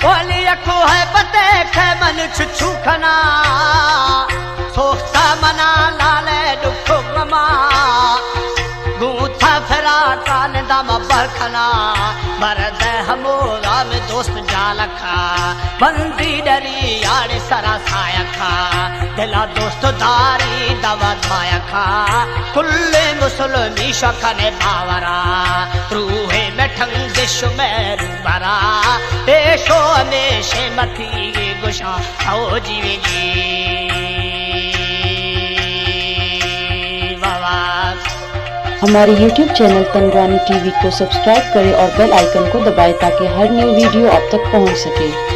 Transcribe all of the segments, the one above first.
बोली अखो है बते खे मन छुछु खना सोखता मना लाले दुखो गमा गूथा फिरा कान दम बरखना मरद हमोला में दोस्त जालखा बंदी डरी यार सरा सायखा दिला दोस्त दारी दवा धायखा कुल्ले मुसलमी शखने बावरा रूहे में ठंगिश में रूबरा देशो में शेमती गुशा हो जीवेगी बाबा। हमारे YouTube चैनल तंगरानी टीवी को सब्सक्राइब करें और बेल आइकन को दबाएं ताकि हर न्यू वीडियो आप तक पहुंच सके।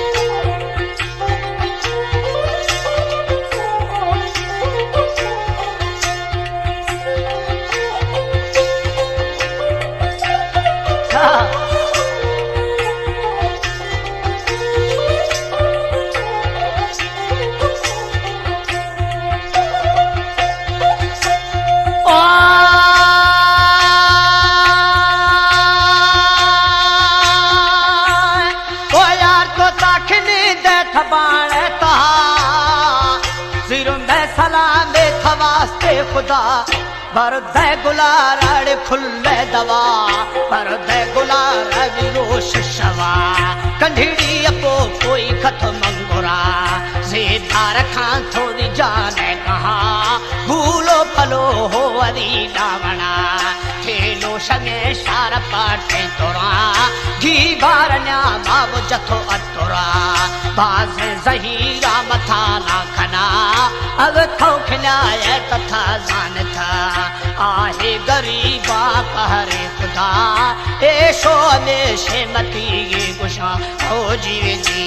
खुदा पर दे गुलार खुले दवा पर दे गुलार विरोश शवा कंढीड़ी अपो कोई कथ मंगुरा सीधार खां थोड़ी जाने कहा भूलो फलो हो अरी डावना खेलो शगे शार पाटे तोरा घी बारन्या बाब जथो अतोरा बाज जहीरा मथा लाखना अग खौखनाय तथा जानता आहे गरीबा कहरे खुदा ऐशो में शेमती गुशा हो जीवे जी